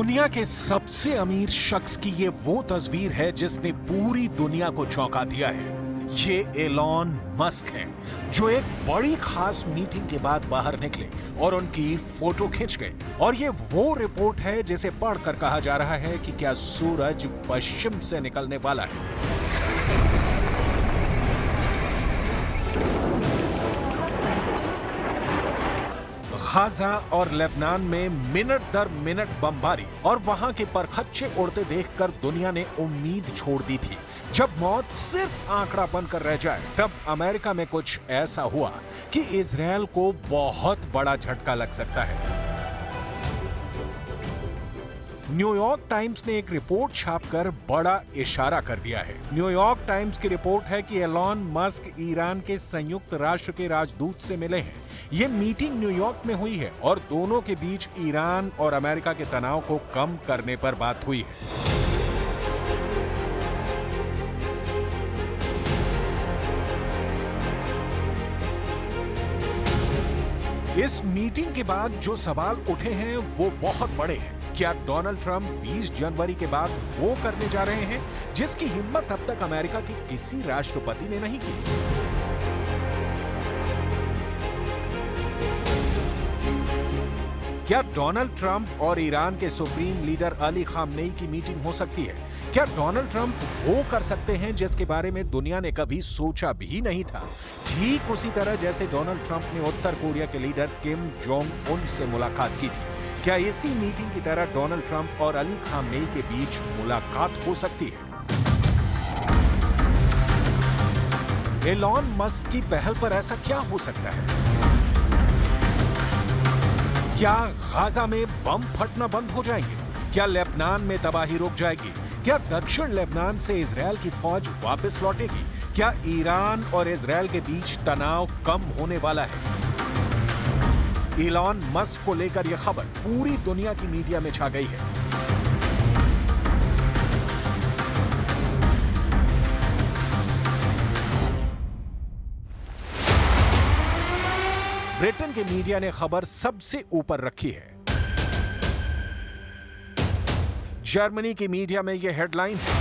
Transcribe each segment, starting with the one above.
दुनिया के सबसे अमीर शख्स की ये वो तस्वीर है जिसने पूरी दुनिया को चौंका दिया है। ये एलॉन मस्क हैं, जो एक बड़ी खास मीटिंग के बाद बाहर निकले और उनकी फोटो खींच गए। और ये वो रिपोर्ट है जिसे पढ़कर कहा जा रहा है कि क्या सूरज पश्चिम से निकलने वाला है। गाजा और लेबनान में मिनट दर मिनट बमबारी और वहां के परखच्चे उड़ते देखकर दुनिया ने उम्मीद छोड़ दी थी। जब मौत सिर्फ आंकड़ा बनकर रह जाए, तब अमेरिका में कुछ ऐसा हुआ कि इजरायल को बहुत बड़ा झटका लग सकता है। न्यूयॉर्क टाइम्स ने एक रिपोर्ट छापकर बड़ा इशारा कर दिया है। न्यूयॉर्क टाइम्स की रिपोर्ट है कि एलॉन मस्क ईरान के संयुक्त राष्ट्र के राजदूत से मिले हैं। ये मीटिंग न्यूयॉर्क में हुई है और दोनों के बीच ईरान और अमेरिका के तनाव को कम करने पर बात हुई है। इस मीटिंग के बाद जो सवाल उठे हैं वो बहुत बड़े हैं। क्या डोनाल्ड ट्रंप 20 जनवरी के बाद वो करने जा रहे हैं जिसकी हिम्मत अब तक अमेरिका के किसी राष्ट्रपति ने नहीं की? क्या डोनाल्ड ट्रंप और ईरान के सुप्रीम लीडर अली खामनेई की मीटिंग हो सकती है? क्या डोनाल्ड ट्रंप वो कर सकते हैं जिसके बारे में दुनिया ने कभी सोचा भी नहीं था? ठीक उसी तरह जैसे डोनाल्ड ट्रंप ने उत्तर कोरिया के लीडर किम जोंग उन से मुलाकात की थी। क्या इसी मीटिंग की तरह डोनाल्ड ट्रंप और अली खामनेई के बीच मुलाकात हो सकती है? एलॉन मस्क की पहल पर ऐसा क्या हो सकता है? क्या गाजा में बम फटना बंद हो जाएंगे? क्या लेबनान में तबाही रुक जाएगी? क्या दक्षिण लेबनान से इजरायल की फौज वापस लौटेगी? क्या ईरान और इजरायल के बीच तनाव कम होने वाला है? एलॉन मस्क को लेकर यह खबर पूरी दुनिया की मीडिया में छा गई है। ब्रिटेन के मीडिया ने खबर सबसे ऊपर रखी है। जर्मनी की मीडिया में यह हेडलाइन है।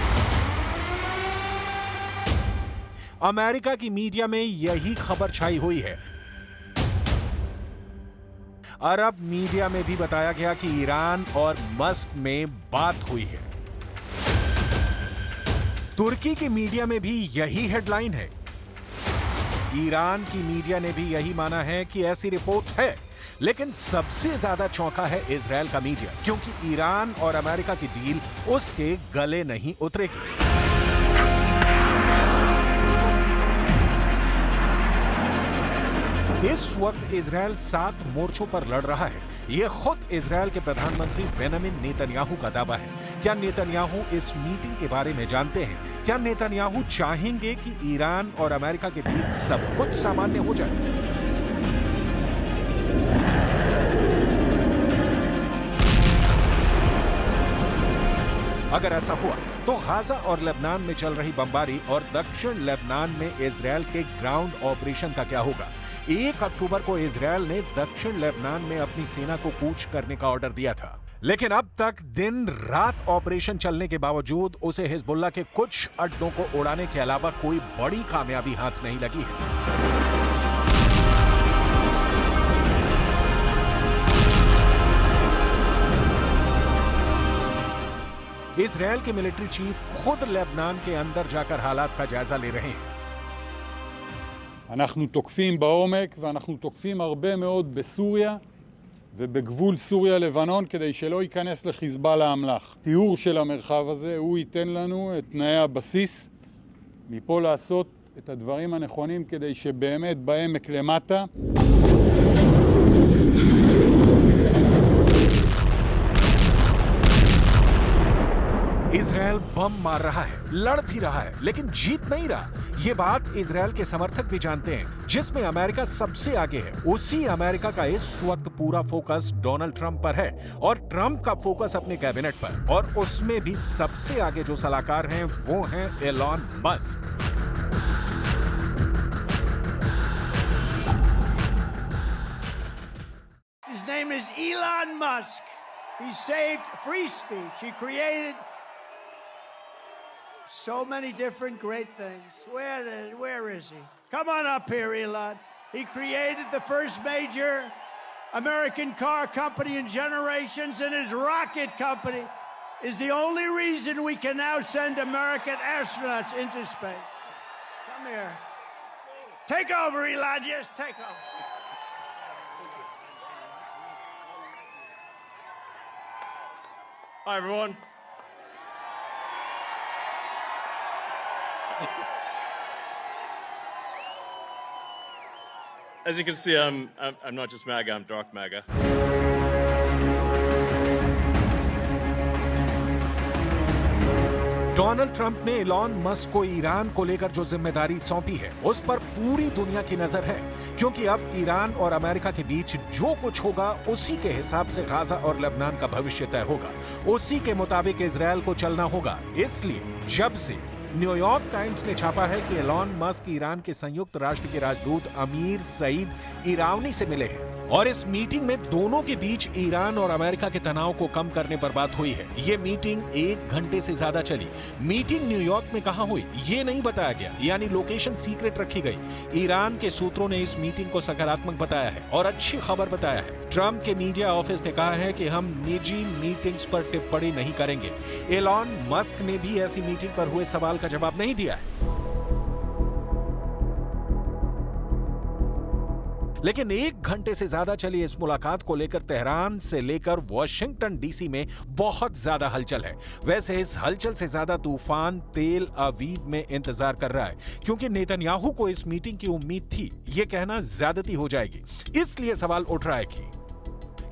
अमेरिका की मीडिया में यही खबर छाई हुई है। अरब मीडिया में भी बताया गया कि ईरान और मस्क में बात हुई है। तुर्की की मीडिया में भी यही हेडलाइन है। ईरान की मीडिया ने भी यही माना है कि ऐसी रिपोर्ट है। लेकिन सबसे ज्यादा चौंका है इजरायल का मीडिया, क्योंकि ईरान और अमेरिका की डील उसके गले नहीं उतरेगी। इस वक्त इजरायल 7 मोर्चों पर लड़ रहा है। यह खुद इजरायल के प्रधानमंत्री बेंजामिन नेतन्याहू का दावा है। क्या नेतन्याहू इस मीटिंग के बारे में जानते हैं? क्या नेतन्याहू चाहेंगे कि ईरान और अमेरिका के बीच सब कुछ सामान्य हो जाए? अगर ऐसा हुआ तो गाजा और लेबनान में चल रही बमबारी और दक्षिण लेबनान में इजरायल के ग्राउंड ऑपरेशन का क्या होगा? 1 अक्टूबर को इजरायल ने दक्षिण लेबनान में अपनी सेना को कूच करने का ऑर्डर दिया था, लेकिन अब तक दिन रात ऑपरेशन चलने के बावजूद उसे हिजबुल्लाह के कुछ अड्डों को उड़ाने के अलावा कोई बड़ी कामयाबी हाथ नहीं लगी है। इजरायल के मिलिट्री चीफ खुद लेबनान के अंदर जाकर हालात का जायजा ले रहे हैं। אנחנו תוקפים בעומק ואנחנו תוקפים הרבה מאוד בסוריה ובגבול סוריה-לבנון כדי שלא ייכנס לחיזבאללה האמל"ח. תיאור של המרחב הזה הוא ייתן לנו את תנאי הבסיס מפה לעשות את הדברים הנכונים כדי שבאמת בעמק למטה इजरायल बम मार रहा है, लड़ भी रहा है, लेकिन जीत नहीं रहा। ये बात इजरायल के समर्थक भी जानते हैं, जिसमें अमेरिका सबसे आगे है। उसी अमेरिका का इस वक्त पूरा फोकस डोनाल्ड ट्रंप पर है और ट्रंप का फोकस अपने कैबिनेट पर, और उसमें भी सबसे आगे जो सलाहकार हैं वो हैं Elon Musk. His name is Elon Musk. He saved free speech. He created so many different great things. Where is he? Come on up here, Elon. He created the first major American car company in generations, and his rocket company is the only reason we can now send American astronauts into space. Come here. Take over, Elon. Yes, take over. Hi, everyone. As you can see, I'm not just MAGA, I'm dark MAGA. Donald Trump ने Elon Musk को Iran को लेकर जो जिम्मेदारी सौंपी है उस पर पूरी दुनिया की नजर है, क्योंकि अब ईरान और अमेरिका के बीच जो कुछ होगा उसी के हिसाब से गाजा और लेबनान का भविष्य तय होगा। उसी के मुताबिक इजरायल को चलना होगा। इसलिए जब से न्यूयॉर्क टाइम्स ने छापा है कि एलॉन मस्क ईरान के संयुक्त राष्ट्र के राजदूत अमीर सईद इरावनी से मिले हैं और इस मीटिंग में दोनों के बीच ईरान और अमेरिका के तनाव को कम करने पर बात हुई है। ये मीटिंग 1 घंटे से ज्यादा चली। मीटिंग न्यूयॉर्क में कहां हुई ये नहीं बताया गया, यानी लोकेशन सीक्रेट रखी गई। ईरान के सूत्रों ने इस मीटिंग को सकारात्मक बताया है और अच्छी खबर बताया है। ट्रंप के मीडिया ऑफिस ने कहा है कि हम निजी मीटिंग्स पर टिप्पणी नहीं करेंगे। एलॉन मस्क ने भी ऐसी मीटिंग पर हुए सवाल का जवाब नहीं दिया है। लेकिन 1 घंटे से ज्यादा चली इस मुलाकात को लेकर तेहरान से लेकर वॉशिंगटन डीसी में बहुत ज्यादा हलचल है। वैसे इस हलचल से ज्यादा तूफान तेल अवीव में इंतजार कर रहा है, क्योंकि नेतन्याहू को इस मीटिंग की उम्मीद थी। यह कहना ज्यादती हो जाएगी, इसलिए सवाल उठ रहा है कि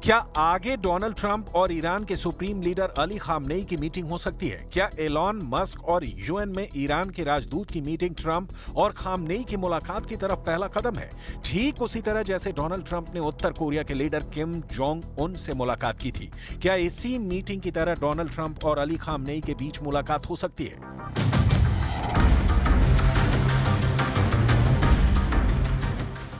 क्या आगे डोनाल्ड ट्रंप और ईरान के सुप्रीम लीडर अली खामनेई की मीटिंग हो सकती है? क्या एलॉन मस्क और यूएन में ईरान के राजदूत की मीटिंग ट्रंप और खामनेई की मुलाकात की तरफ पहला कदम है? ठीक उसी तरह जैसे डोनाल्ड ट्रंप ने उत्तर कोरिया के लीडर किम जोंग उन से मुलाकात की थी। क्या इसी मीटिंग की तरह डोनाल्ड ट्रंप और अली खामनेई के बीच मुलाकात हो सकती है?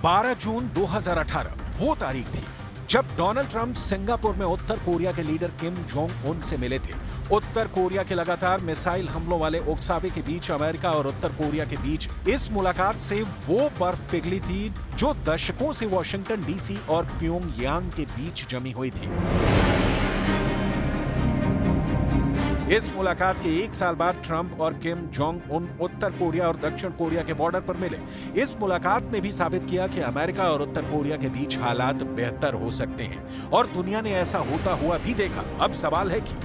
12 जून 2018 वो तारीख थी जब डोनाल्ड ट्रंप सिंगापुर में उत्तर कोरिया के लीडर किम जोंग उन से मिले थे। उत्तर कोरिया के लगातार मिसाइल हमलों वाले उकसावे के बीच अमेरिका और उत्तर कोरिया के बीच इस मुलाकात से वो बर्फ पिघली थी जो दशकों से वॉशिंगटन डीसी और प्योंगयांग के बीच जमी हुई थी। इस मुलाकात के 1 साल बाद ट्रंप और किम जोंग उन उत्तर कोरिया और दक्षिण कोरिया के बॉर्डर पर मिले। इस मुलाकात ने भी साबित किया कि अमेरिका और उत्तर कोरिया के बीच हालात बेहतर हो सकते हैं और दुनिया ने ऐसा होता हुआ भी देखा। अब सवाल है कि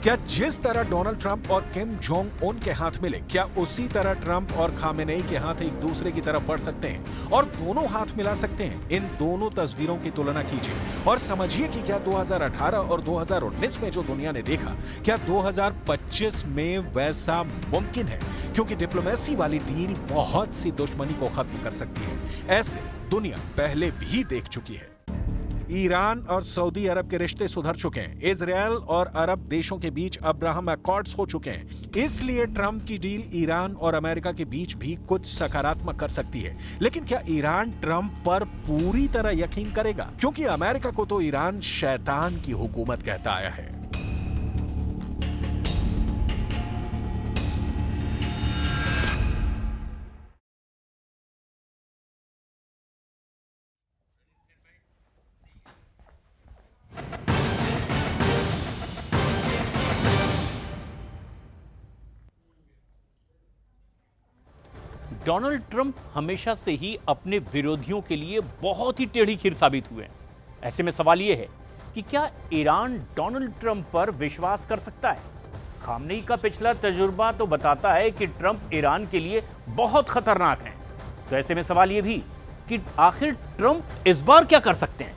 क्या जिस तरह डोनाल्ड ट्रंप और किम जोंग उन के हाथ मिले, क्या उसी तरह ट्रंप और खामेनेई के हाथ एक दूसरे की तरफ बढ़ सकते हैं और दोनों हाथ मिला सकते हैं? इन दोनों तस्वीरों की तुलना कीजिए और समझिए कि क्या 2018 और 2019 में जो दुनिया ने देखा, क्या 2025 में वैसा मुमकिन है? क्योंकि डिप्लोमेसी वाली डील बहुत सी दुश्मनी को खत्म कर सकती है। ऐसे दुनिया पहले भी देख चुकी है। ईरान और सऊदी अरब के रिश्ते सुधर चुके हैं। इजरायल और अरब देशों के बीच अब्राहम अकॉर्ड्स हो चुके हैं। इसलिए ट्रंप की डील ईरान और अमेरिका के बीच भी कुछ सकारात्मक कर सकती है। लेकिन क्या ईरान ट्रंप पर पूरी तरह यकीन करेगा? क्योंकि अमेरिका को तो ईरान शैतान की हुकूमत कहता आया है। डोनाल्ड ट्रंप हमेशा से ही अपने विरोधियों के लिए बहुत ही टेढ़ी खीर साबित हुए हैं। ऐसे में सवाल यह है कि क्या ईरान डोनाल्ड ट्रंप पर विश्वास कर सकता है? खामनेई का पिछला तजुर्बा तो बताता है कि ट्रंप ईरान के लिए बहुत खतरनाक हैं। तो ऐसे में सवाल यह भी कि आखिर ट्रंप इस बार क्या कर सकते हैं?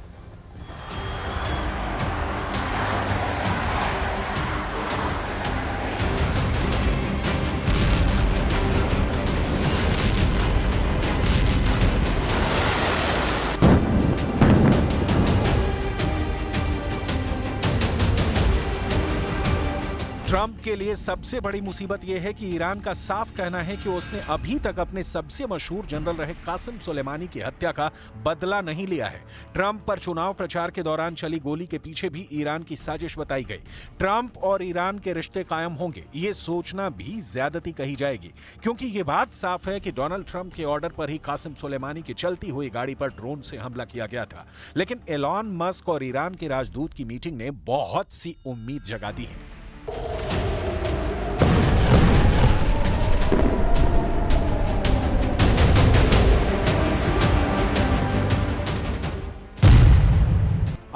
ट्रंप के लिए सबसे बड़ी मुसीबत यह है कि ईरान का साफ कहना है कि उसने अभी तक अपने सबसे मशहूर जनरल रहे कासिम सुलेमानी की हत्या का बदला नहीं लिया है। ट्रंप पर चुनाव प्रचार के दौरान चली गोली के पीछे भी ईरान की साजिश बताई गई। ट्रंप और ईरान के रिश्ते कायम होंगे, ये सोचना भी ज्यादती कही जाएगी, क्योंकि ये बात साफ है कि डोनाल्ड ट्रंप के ऑर्डर पर ही कासिम सुलेमानी की चलती हुई गाड़ी पर ड्रोन से हमला किया गया था। लेकिन एलॉन मस्क और ईरान के राजदूत की मीटिंग ने बहुत सी उम्मीद जगा दी है।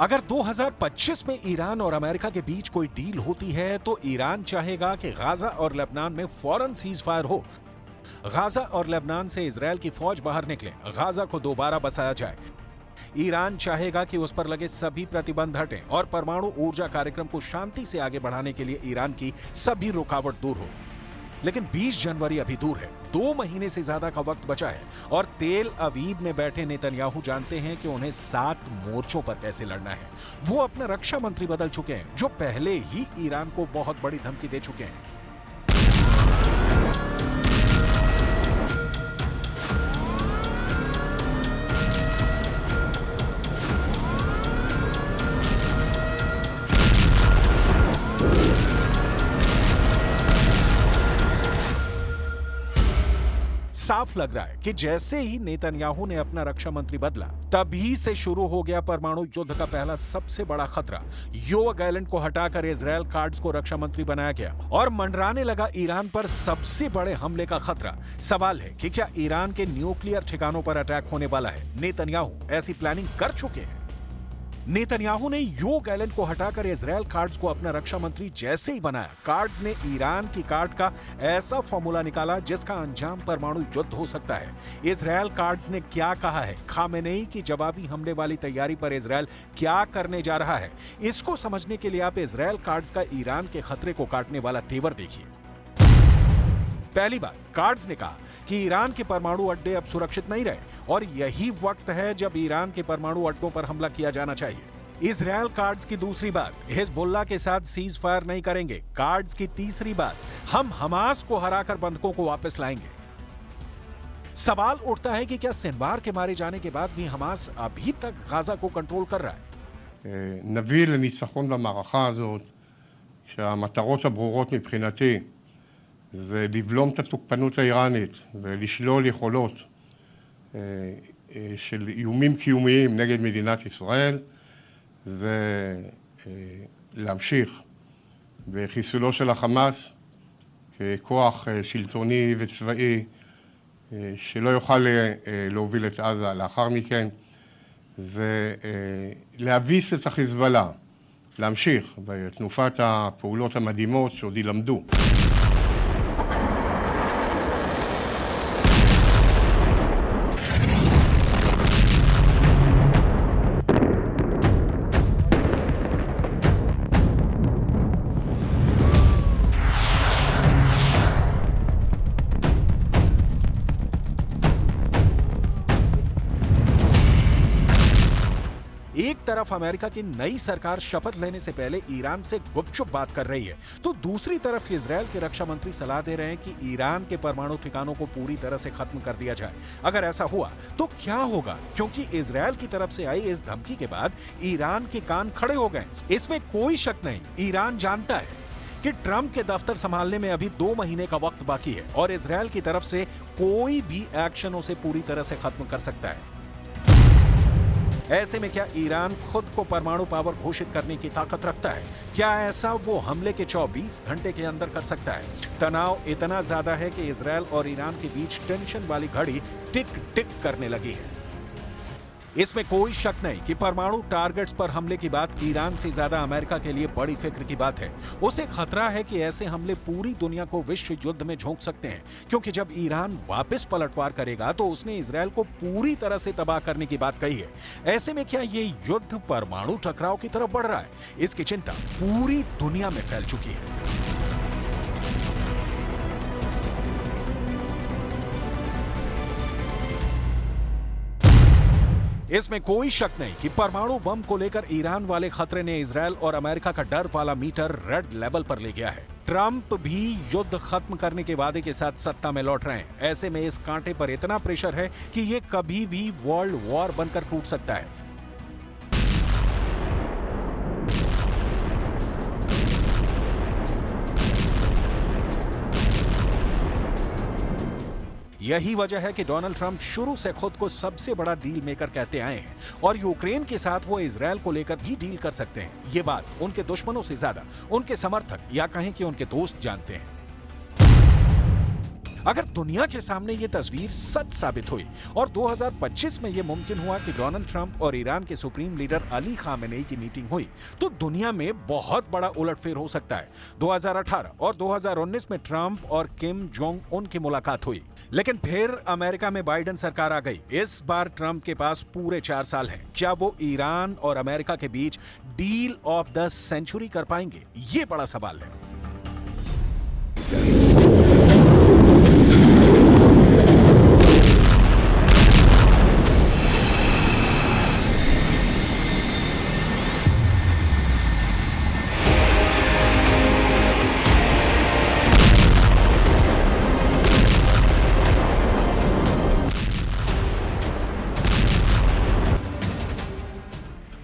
अगर 2025 में ईरान और अमेरिका के बीच कोई डील होती है तो ईरान चाहेगा कि गाजा और लेबनान में फौरन सीज फायर हो, गाजा और लेबनान से इजरायल की फौज बाहर निकले, गाजा को दोबारा बसाया जाए। ईरान चाहेगा कि उस पर लगे सभी प्रतिबंध हटें और परमाणु ऊर्जा कार्यक्रम को शांति से आगे बढ़ाने के लिए ईरान की सभी रुकावट दूर हो। लेकिन 20 जनवरी अभी दूर है, 2 महीने से ज्यादा का वक्त बचा है और तेल अवीव में बैठे नेतन्याहू जानते हैं कि उन्हें 7 मोर्चों पर कैसे लड़ना है। वो अपना रक्षा मंत्री बदल चुके हैं, जो पहले ही ईरान को बहुत बड़ी धमकी दे चुके हैं। साफ लग रहा है कि जैसे ही नेतन्याहू ने अपना रक्षा मंत्री बदला, तभी से शुरू हो गया परमाणु युद्ध का पहला सबसे बड़ा खतरा। योआव गैलेंट को हटाकर इजरायल कार्ड्स को रक्षा मंत्री बनाया गया और मंडराने लगा ईरान पर सबसे बड़े हमले का खतरा। सवाल है कि क्या ईरान के न्यूक्लियर ठिकानों पर अटैक होने वाला है? नेतन्याहू ऐसी प्लानिंग कर चुके हैं। नेतन्याहू ने योआव गैलेंट को हटाकर इजरायल कार्ड्स को अपना रक्षा मंत्री जैसे ही बनाया, कार्ड्स ने ईरान की कार्ड का ऐसा फॉर्मूला निकाला जिसका अंजाम परमाणु युद्ध हो सकता है। इजरायल कार्ड्स ने क्या कहा है, खामेनेई की जवाबी हमले वाली तैयारी पर इजरायल क्या करने जा रहा है, इसको समझने के लिए आप इजरायल कार्ड्स का ईरान के खतरे को काटने वाला तेवर देखिए। पहली बात, कार्ड्स ने कहा कि ईरान के परमाणु अड्डे अब सुरक्षित नहीं रहे और यही वक्त है जब ईरान के परमाणु अड्डों पर हमला किया जाना चाहिए। इजरायल कार्ड्स की दूसरी बात, हिजबुल्लाह के साथ सीज फायर नहीं करेंगे। कार्ड्स की तीसरी बात, हम हमास को हराकर बंधकों को वापस लाएंगे। सवाल उठता है कि क्या सिनवार के मारे जाने के बाद भी हमास अभी तक गाजा को कंट्रोल कर रहा है? נביא לניצחון במערכה הזאת, שהמטרות הברורות מבחינתי זה לבלום את התוקפנות האיראנית ולשלול יכולות של איומים קיומיים נגד מדינת ישראל, ולהמשיך בחיסולו של החמאס ככוח שלטוני וצבאי שלא יוכל להוביל את עזה לאחר מכן, ולהביס את החיזבאללה, להמשיך בתנופת הפעולות המדהימות שעוד ילמדו. एक तरफ अमेरिका की नई सरकार शपथ लेने से पहले ईरान से गुपचुप बात कर रही है, तो दूसरी तरफ इजरायल के रक्षा मंत्री सलाह दे रहे हैं कि ईरान के परमाणु ठिकानों को पूरी तरह से खत्म कर दिया जाए। अगर ऐसा हुआ तो क्या होगा? क्योंकि इजरायल की तरफ से आई इस धमकी के बाद ईरान के कान खड़े हो गए। इसमें कोई शक नहीं, ईरान जानता है कि ट्रंप के दफ्तर संभालने में अभी 2 महीने का वक्त बाकी है और इजरायल की तरफ से कोई भी एक्शन उसे पूरी तरह से खत्म कर सकता है। ऐसे में क्या ईरान खुद को परमाणु पावर घोषित करने की ताकत रखता है? क्या ऐसा वो हमले के 24 घंटे के अंदर कर सकता है? तनाव इतना ज्यादा है कि इजरायल और ईरान के बीच टेंशन वाली घड़ी टिक टिक करने लगी है। इसमें कोई शक नहीं कि परमाणु टारगेट्स पर हमले की बात ईरान से ज्यादा अमेरिका के लिए बड़ी फिक्र की बात है। उसे खतरा है कि ऐसे हमले पूरी दुनिया को विश्व युद्ध में झोंक सकते हैं, क्योंकि जब ईरान वापस पलटवार करेगा तो उसने इजरायल को पूरी तरह से तबाह करने की बात कही है। ऐसे में क्या ये युद्ध परमाणु टकराव की तरफ बढ़ रहा है? इसकी चिंता पूरी दुनिया में फैल चुकी है। इसमें कोई शक नहीं कि परमाणु बम को लेकर ईरान वाले खतरे ने इजरायल और अमेरिका का डर वाला मीटर रेड लेवल पर ले गया है। ट्रंप भी युद्ध खत्म करने के वादे के साथ सत्ता में लौट रहे हैं। ऐसे में इस कांटे पर इतना प्रेशर है कि ये कभी भी वर्ल्ड वॉर बनकर टूट सकता है। यही वजह है कि डोनाल्ड ट्रंप शुरू से खुद को सबसे बड़ा डील मेकर कहते आए हैं और यूक्रेन के साथ वो इजरायल को लेकर भी डील कर सकते हैं। ये बात उनके दुश्मनों से ज्यादा उनके समर्थक या कहें कि उनके दोस्त जानते हैं। अगर दुनिया के सामने ये तस्वीर सच साबित हुई और 2025 में ये मुमकिन हुआ कि डोनाल्ड ट्रंप और ईरान के सुप्रीम लीडर अली खामेनेई की मीटिंग हुई, तो दुनिया में बहुत बड़ा उलटफेर हो सकता है। 2018 और 2019 में ट्रंप और किम जोंग उन की मुलाकात हुई, लेकिन फिर अमेरिका में बाइडेन सरकार आ गई। इस बार ट्रंप के पास पूरे 4 साल हैं। क्या वो ईरान और अमेरिका के बीच डील ऑफ द सेंचुरी कर पाएंगे? ये बड़ा सवाल है।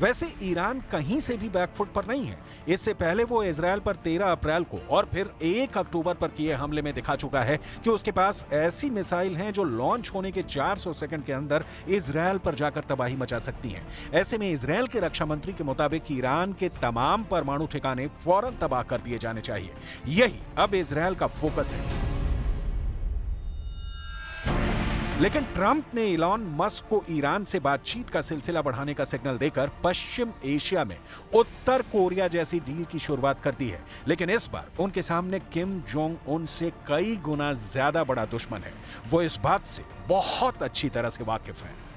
वैसे ईरान कहीं से भी बैकफुट पर नहीं है। इससे पहले वो इजरायल पर 13 अप्रैल को और फिर 1 अक्टूबर पर किए हमले में दिखा चुका है कि उसके पास ऐसी मिसाइल हैं जो लॉन्च होने के 400 सेकंड के अंदर इजरायल पर जाकर तबाही मचा सकती हैं। ऐसे में इजरायल के रक्षा मंत्री के मुताबिक ईरान के तमाम परमाणु ठिकाने फौरन तबाह कर दिए जाने चाहिए। यही अब इजरायल का फोकस है। लेकिन ट्रंप ने इलॉन मस्क को ईरान से बातचीत का सिलसिला बढ़ाने का सिग्नल देकर पश्चिम एशिया में उत्तर कोरिया जैसी डील की शुरुआत कर दी है। लेकिन इस बार उनके सामने किम जोंग उन से कई गुना ज्यादा बड़ा दुश्मन है। वो इस बात से बहुत अच्छी तरह से वाकिफ है।